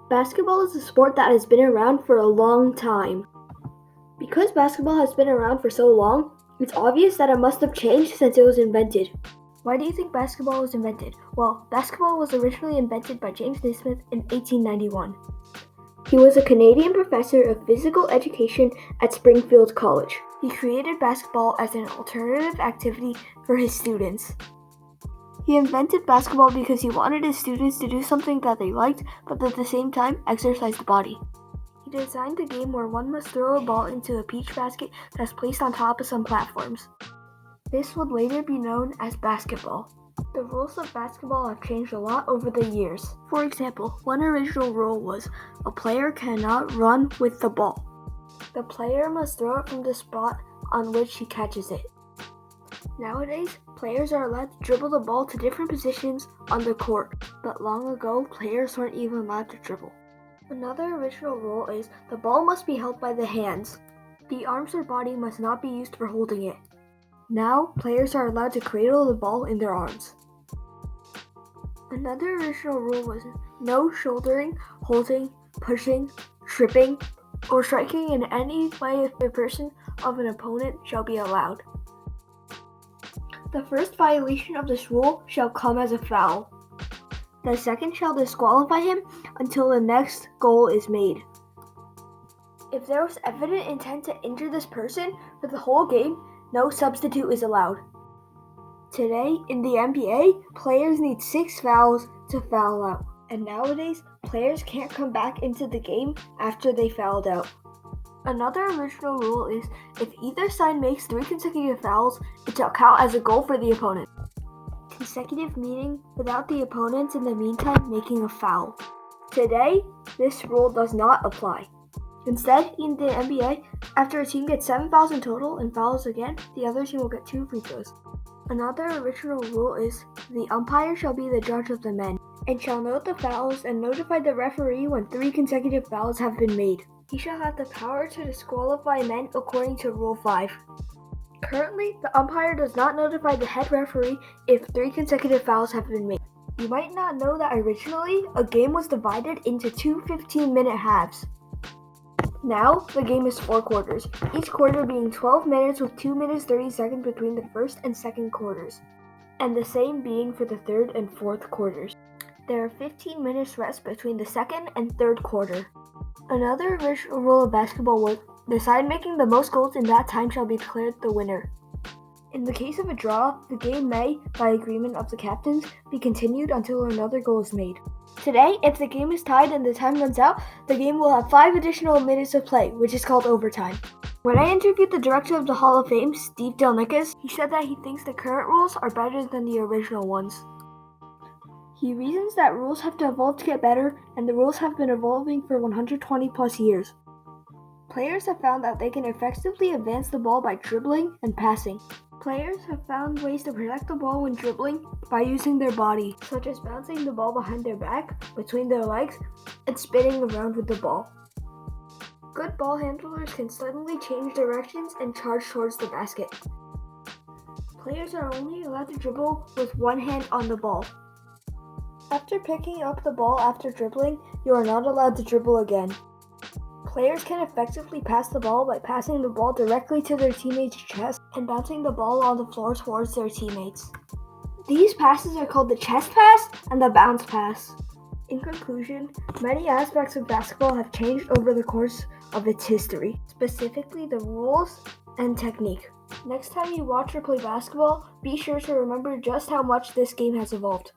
Basketball is a sport that has been around for a long time. Because basketball has been around for so long, it's obvious that it must have changed since it was invented. Why do you think basketball was invented? Well, basketball was originally invented by James Naismith in 1891. He was a Canadian professor of physical education at Springfield College. He created basketball as an alternative activity for his students. He invented basketball because he wanted his students to do something that they liked, but at the same time exercise the body. He designed a game where one must throw a ball into a peach basket that's placed on top of some platforms. This would later be known as basketball. The rules of basketball have changed a lot over the years. For example, one original rule was a player cannot run with the ball. The player must throw it from the spot on which he catches it. Nowadays, players are allowed to dribble the ball to different positions on the court, but long ago, players weren't even allowed to dribble. Another original rule is the ball must be held by the hands. The arms or body must not be used for holding it. Now, players are allowed to cradle the ball in their arms. Another original rule was no shouldering, holding, pushing, tripping, or striking in any way if a person of an opponent shall be allowed. The first violation of this rule shall come as a foul. The second shall disqualify him until the next goal is made. If there was evident intent to injure this person for the whole game, no substitute is allowed. Today, in the NBA, players need 6 fouls to foul out, and nowadays, players can't come back into the game after they fouled out. Another original rule is if either side makes 3 consecutive fouls, it shall count as a goal for the opponent. Consecutive meaning without the opponents in the meantime making a foul. Today, this rule does not apply. Instead, in the NBA, after a team gets 7 fouls in total and fouls again, the other team will get 2 free throws. Another original rule is the umpire shall be the judge of the men, and shall note the fouls and notify the referee when 3 consecutive fouls have been made. He shall have the power to disqualify men according to Rule 5. Currently, the umpire does not notify the head referee if 3 consecutive fouls have been made. You might not know that originally, a game was divided into 2 15-minute halves. Now, the game is 4 quarters, each quarter being 12 minutes with 2 minutes 30 seconds between the first and second quarters, and the same being for the third and fourth quarters. There are 15 minutes rest between the second and third quarter. Another original rule of basketball was the side making the most goals in that time shall be declared the winner. In the case of a draw, the game may, by agreement of the captains, be continued until another goal is made. Today, if the game is tied and the time runs out, the game will have 5 additional minutes of play, which is called overtime. When I interviewed the director of the Hall of Fame, Steve Delnickas, he said that he thinks the current rules are better than the original ones. He reasons that rules have to evolve to get better, and the rules have been evolving for 120 plus years. Players have found that they can effectively advance the ball by dribbling and passing. Players have found ways to protect the ball when dribbling by using their body, such as bouncing the ball behind their back, between their legs, and spinning around with the ball. Good ball handlers can suddenly change directions and charge towards the basket. Players are only allowed to dribble with one hand on the ball. After picking up the ball after dribbling, you are not allowed to dribble again. Players can effectively pass the ball by passing the ball directly to their teammate's chest and bouncing the ball on the floor towards their teammates. These passes are called the chest pass and the bounce pass. In conclusion, many aspects of basketball have changed over the course of its history, specifically the rules and technique. Next time you watch or play basketball, be sure to remember just how much this game has evolved.